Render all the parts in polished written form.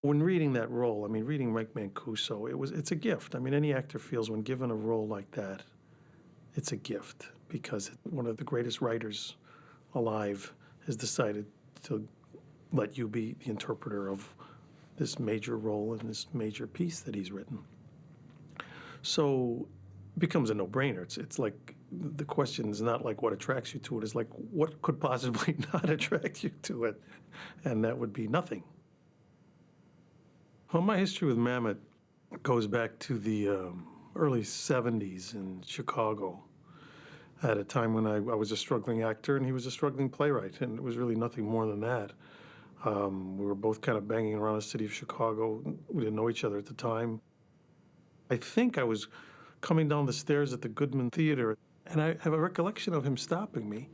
When reading that role, I mean, reading Mike Mancuso, it's a gift. I mean, any actor feels when given a role like that, it's a gift because one of the greatest writers alive has decided to let you be the interpreter of this major role in this major piece that he's written. So it becomes a no-brainer. It's like the question is not like what attracts you to it, it's like what could possibly not attract you to it, and that would be nothing. Well, my history with Mamet goes back to the early 70s in Chicago, at a time when I was a struggling actor and he was a struggling playwright, and it was really nothing more than that. We were both kind of banging around the city of Chicago. We didn't know each other at the time. I think I was coming down the stairs at the Goodman Theater, and I have a recollection of him stopping me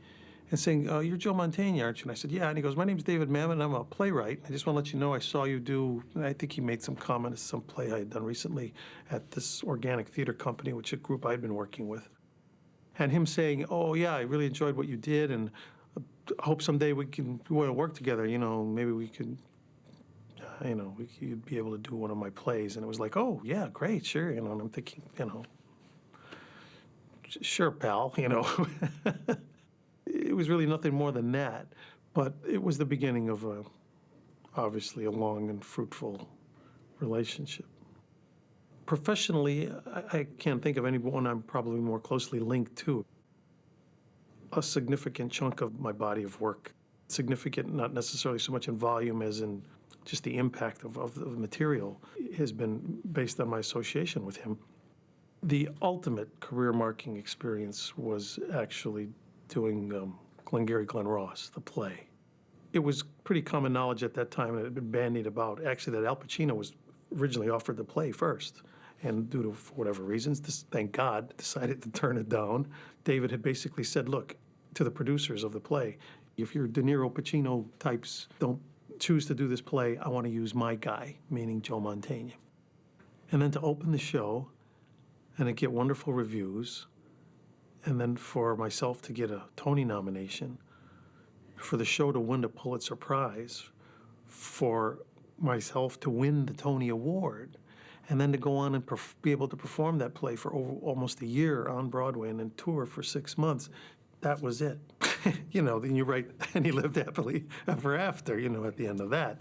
and saying, "You're Joe Mantegna, aren't you?" And I said, "Yeah." And he goes, "My name's David Mamet, and I'm a playwright. I just want to let you know I saw you do," and I think he made some comment of some play I had done recently at this organic theater company, which a group I'd been working with. And him saying, "Oh, yeah, I really enjoyed what you did, and I hope someday we want to work together. Maybe we could, you'd be able to do one of my plays." And it was like, "Oh, yeah, great, sure." And I'm thinking, sure, pal, It was really nothing more than that, but it was the beginning of obviously a long and fruitful relationship. Professionally, I can't think of anyone I'm probably more closely linked to. A significant chunk of my body of work, significant not necessarily so much in volume as in just the impact of the material, has been based on my association with him. The ultimate career-marking experience was actually doing Glengarry Glen Ross, the play. It was pretty common knowledge at that time, and it had been bandied about, actually, that Al Pacino was originally offered the play first. And due to, for whatever reasons, thank God, decided to turn it down. David had basically said, "Look," to the producers of the play, "if your De Niro, Pacino types don't choose to do this play, I want to use my guy," meaning Joe Mantegna. And then to open the show and to get wonderful reviews, and then for myself to get a Tony nomination, for the show to win the Pulitzer Prize, for myself to win the Tony Award, and then to go on and be able to perform that play for almost a year on Broadway and then tour for 6 months, that was it. Then you write, and he lived happily ever after, at the end of that.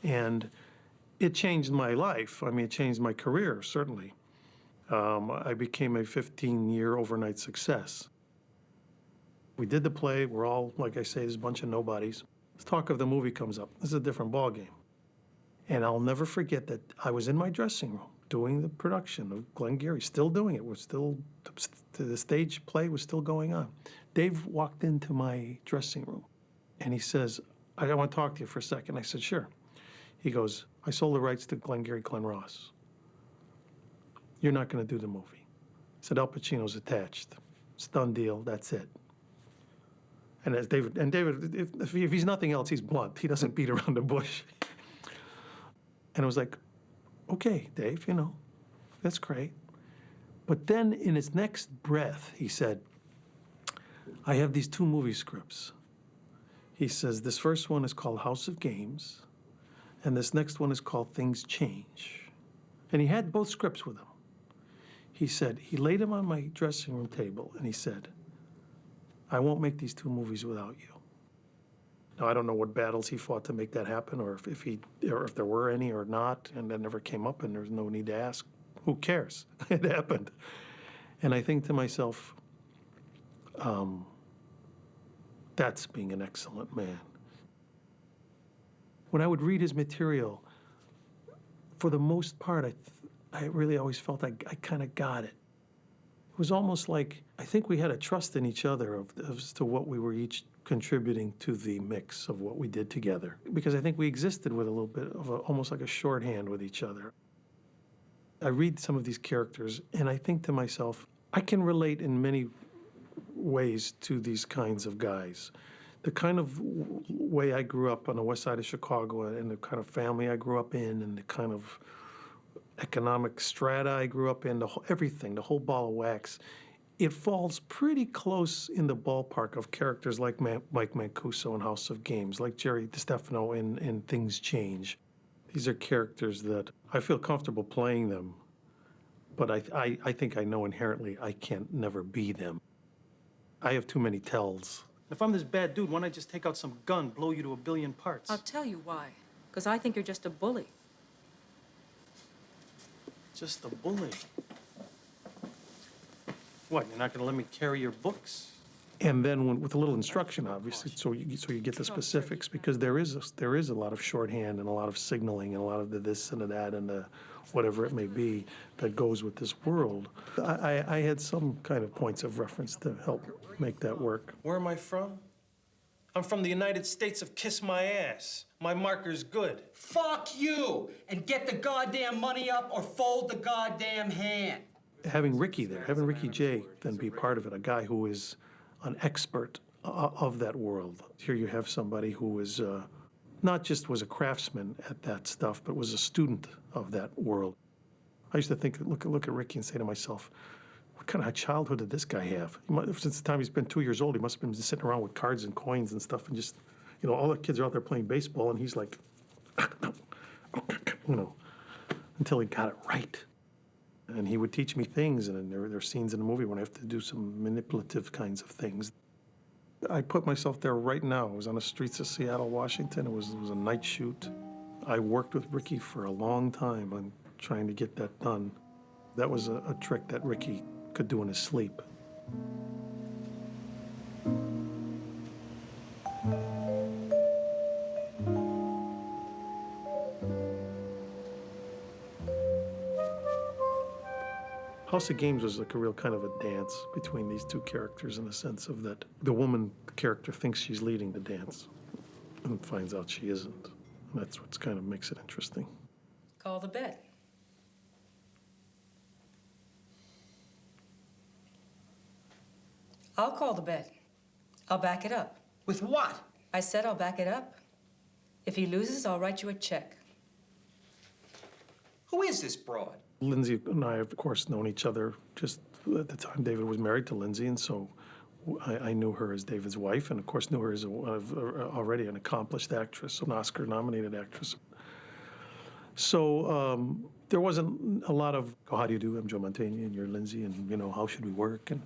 And it changed my life. I mean, it changed my career, certainly. I became a 15-year overnight success. We did the play. We're all, like I say, there's a bunch of nobodies. The talk of the movie comes up. This is a different ballgame. And I'll never forget that I was in my dressing room doing the production of Glengarry, still doing it. The stage play was still going on. Dave walked into my dressing room, and he says, "I want to talk to you for a second." I said, "Sure." He goes, "I sold the rights to Glengarry Glen Ross. You're not going to do the movie." I said, "Al Pacino's attached. It's a done deal. That's it." And as David, if he's nothing else, he's blunt. He doesn't beat around the bush. And I was like, "Okay, Dave, that's great." But then in his next breath, he said, "I have these 2 movie scripts." He says, "This first one is called House of Games, and this next one is called Things Change." And he had both scripts with him. He said, he laid them on my dressing room table, and he said, "I won't make these 2 movies without you." Now, I don't know what battles he fought to make that happen, or if there were any or not, and that never came up, and there's no need to ask. Who cares? It happened. And I think to myself, that's being an excellent man. When I would read his material, for the most part, I really always felt I kind of got it. It was almost like, I think we had a trust in each other as to what we were each contributing to the mix of what we did together. Because I think we existed with a little bit of almost like a shorthand with each other. I read some of these characters, and I think to myself, I can relate in many ways to these kinds of guys. The kind of way I grew up on the west side of Chicago, and the kind of family I grew up in, and the kind of economic strata I grew up in, everything, the whole ball of wax, it falls pretty close in the ballpark of characters like Mike Mancuso in House of Games, like Jerry DiStefano in Things Change. These are characters that I feel comfortable playing them, but I think I know inherently I can't never be them. I have too many tells. If I'm this bad dude, why don't I just take out some gun, blow you to a billion parts? I'll tell you why. Because I think you're just a bully. Just a bully. What, you're not going to let me carry your books? And then with a little instruction, obviously, so you get the specifics, because there is a lot of shorthand and a lot of signaling and a lot of the this and the that and the whatever it may be that goes with this world. I had some kind of points of reference to help make that work. Where am I from? I'm from the United States of Kiss My Ass. My marker's good. Fuck you! And get the goddamn money up or fold the goddamn hand. Having Ricky there, having Ricky Jay then be part of it, a guy who is an expert of that world. Here you have somebody who is not just was a craftsman at that stuff, but was a student of that world. I used to think, look at Ricky and say to myself, what kind of childhood did this guy have? Since the time he's been 2 years old, he must have been just sitting around with cards and coins and stuff, and just, all the kids are out there playing baseball, and he's like, until he got it right. And he would teach me things, and there are scenes in the movie when I have to do some manipulative kinds of things. I put myself there right now. I was on the streets of Seattle, Washington. It was a night shoot. I worked with Ricky for a long time on trying to get that done. That was a trick that Ricky could do in his sleep. House of Games was like a real kind of a dance between these two characters, in the sense of that the woman character thinks she's leading the dance and finds out she isn't. And that's what kind of makes it interesting. Call the bet. I'll call the bet. I'll back it up. With what? I said I'll back it up. If he loses, I'll write you a check. Who is this broad? Lindsay and I, of course, known each other just at the time David was married to Lindsay, and so I knew her as David's wife, and of course knew her as already an accomplished actress, an Oscar-nominated actress. So there wasn't a lot of, oh, how do you do? I'm Joe Mantegna, and you're Lindsay, and how should we work? And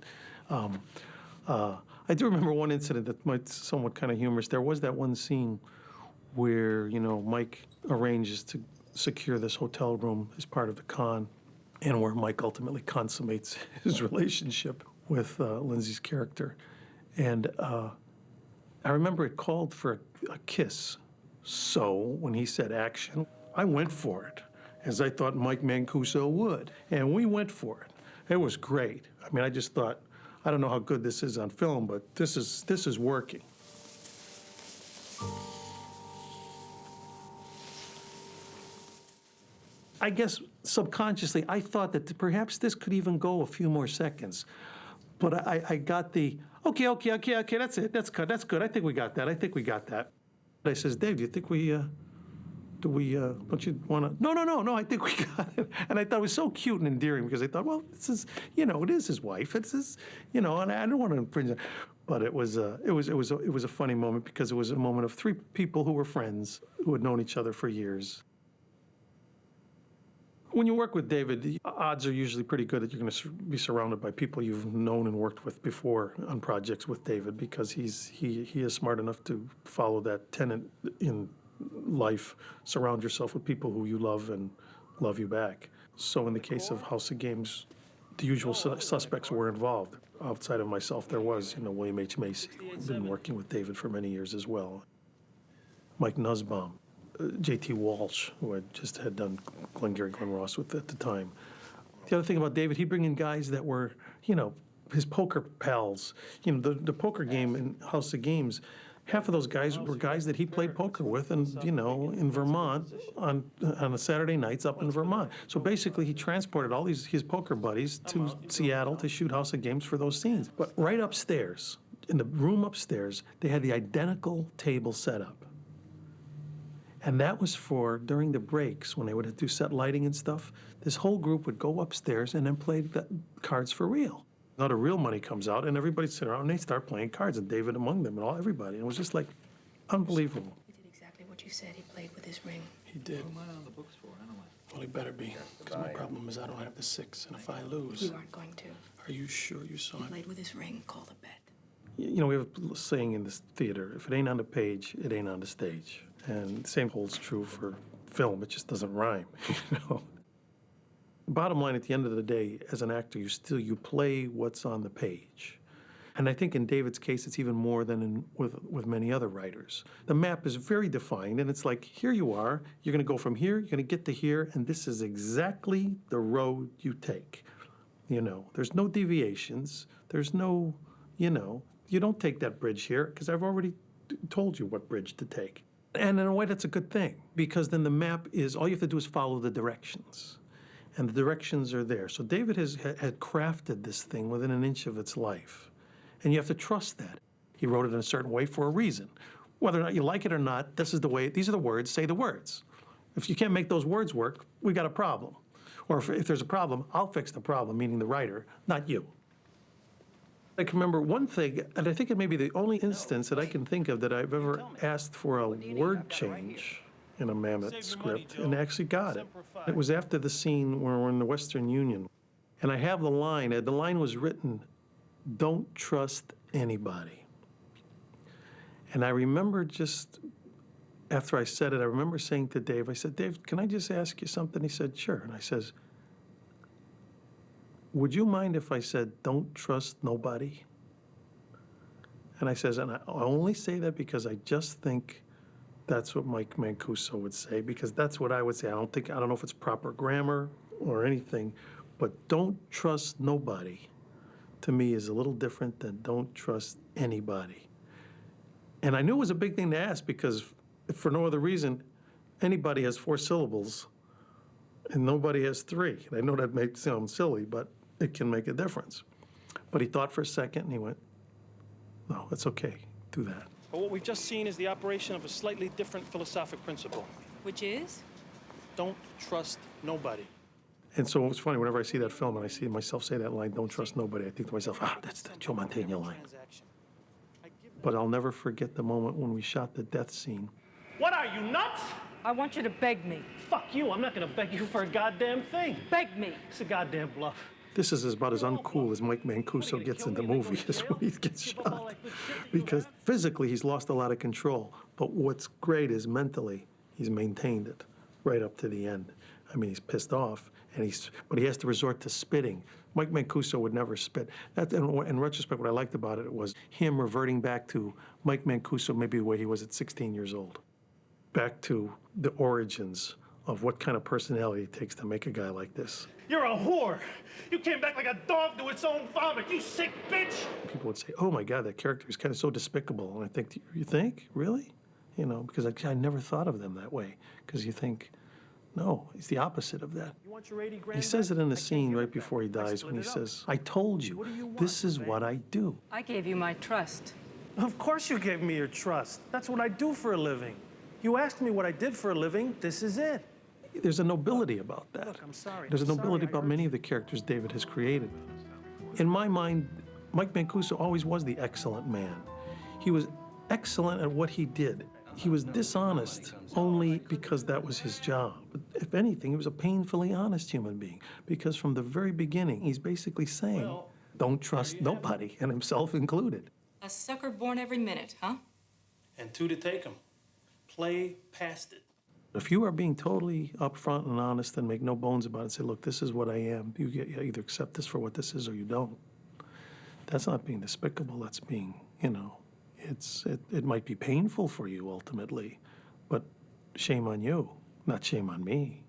I do remember one incident that might somewhat kind of humorous. There was that one scene where Mike arranges to secure this hotel room as part of the con, and where Mike ultimately consummates his relationship with Lindsay's character. And I remember it called for a kiss. So when he said action, I went for it, as I thought Mike Mancuso would. And we went for it. It was great. I mean, I just thought, I don't know how good this is on film, but this is working. I guess subconsciously, I thought that perhaps this could even go a few more seconds. But I got the, okay, that's it, that's good. I think we got that. I says, Dave, do you think don't you want to? No, I think we got it. And I thought it was so cute and endearing, because I thought, well, this is, it is his wife. It's his, and I don't want to infringe it. But it was a funny moment, because it was a moment of three people who were friends, who had known each other for years. When you work with David, the odds are usually pretty good that you're going to be surrounded by people you've known and worked with before on projects with David, because he is smart enough to follow that tenet in life. Surround yourself with people who you love and love you back. So in the case of House of Games, the usual suspects were involved. Outside of myself, there was, William H. Macy, who had been working with David for many years as well. Mike Nussbaum. J.T. Walsh, who had done Glengarry Glen Ross with at the time. The other thing about David, he'd bring in guys that were, his poker pals. The poker game in House of Games, half of those guys were guys that he played poker with, and in Vermont on a Saturday nights up in Vermont. So basically, he transported all his poker buddies to Seattle to shoot House of Games for those scenes. But right upstairs, in the room upstairs, they had the identical table set up. And that was for during the breaks, when they would do set lighting and stuff. This whole group would go upstairs and then play the cards for real. Now the real money comes out, and everybody sit around and they start playing cards, and David among them, and everybody. And it was just like unbelievable. We did exactly what you said? He played with his ring. He did. What am I on the books for, anyway? Well, he better be, because my problem is I don't have the 6, and if I lose... You aren't going to. Are you sure you saw He it? played with his ring. Call the bet. You know, we have a saying in this theater, if it ain't on the page, it ain't on the stage. And the same holds true for film. It just doesn't rhyme, you know? Bottom line, at the end of the day, as an actor, you play what's on the page. And I think in David's case, it's even more than with many other writers. The map is very defined, and it's like, here you are, you're gonna go from here, you're gonna get to here, and this is exactly the road you take. You know, there's no deviations, there's no, you know, you don't take that bridge here, because I've already told you what bridge to take. And in a way, that's a good thing, because then the map is, all you have to do is follow the directions. And the directions are there. So David had crafted this thing within an inch of its life. And you have to trust that. He wrote it in a certain way for a reason. Whether or not you like it or not, this is the way, these are the words, say the words. If you can't make those words work, we got a problem. Or if there's a problem, I'll fix the problem, meaning the writer, not you. I can remember one thing, and I think it may be the only instance that I can think of that I've ever asked for a word change in a Mamet script, and actually got it. It was after the scene where we're in the Western Union. And I have the line was written, "Don't trust anybody." And I remember just, after I said it, I remember saying to Dave, I said, "Dave, can I just ask you something?" He said, "Sure." And I says, "Would you mind if I said, don't trust nobody?" And I says, and I only say that because I just think that's what Mike Mancuso would say, because that's what I would say. I don't know if it's proper grammar or anything, but don't trust nobody, to me, is a little different than don't trust anybody. And I knew it was a big thing to ask because, if for no other reason, anybody has 4 syllables and nobody has 3. And I know that may sound silly, but it can make a difference. But he thought for a second and he went, "No, it's okay, do that." But what we've just seen is the operation of a slightly different philosophic principle. Which is? Don't trust nobody. And so it's funny, whenever I see that film and I see myself say that line, "Don't trust nobody," I think to myself, that's the Joe Mantegna line. But I'll never forget the moment when we shot the death scene. What are you, nuts? I want you to beg me. Fuck you, I'm not gonna beg you for a goddamn thing. Beg me. It's a goddamn bluff. This is about as uncool as Mike Mancuso gets in the movie, is when he gets shot. Because physically, he's lost a lot of control. But what's great is mentally, he's maintained it right up to the end. I mean, he's pissed off, but he has to resort to spitting. Mike Mancuso would never spit. In retrospect, what I liked about it was him reverting back to Mike Mancuso, maybe the way he was at 16 years old. Back to the origins of what kind of personality it takes to make a guy like this. You're a whore. You came back like a dog to its own vomit, you sick bitch. People would say, "Oh my God, that character is kind of so despicable." And I think, you think? Really? You know, because I never thought of them that way. Because you think, no, it's the opposite of that. You want your 80 grand He says it in the back? I can't scene give right it back. before he I dies split when he it up. says, "I told you, What do you want, this is man? what I do." I gave you my trust. Of course you gave me your trust. That's what I do for a living. You asked me what I did for a living, this is it. There's a nobility about that. Look, I'm sorry. There's a I'm sorry nobility I about hurt many you. of the characters David has created. In my mind, Mike Mancuso always was the excellent man. He was excellent at what he did. He was dishonest only because that was his job. But if anything, he was a painfully honest human being, because from the very beginning, he's basically saying, don't trust nobody, and himself included. A sucker born every minute, huh? And 2 to take 'em. Play past it. If you are being totally upfront and honest and make no bones about it, say, "Look, this is what I am. You either accept this for what this is or you don't." That's not being despicable. That's being, you know, it might be painful for you ultimately, but shame on you, not shame on me.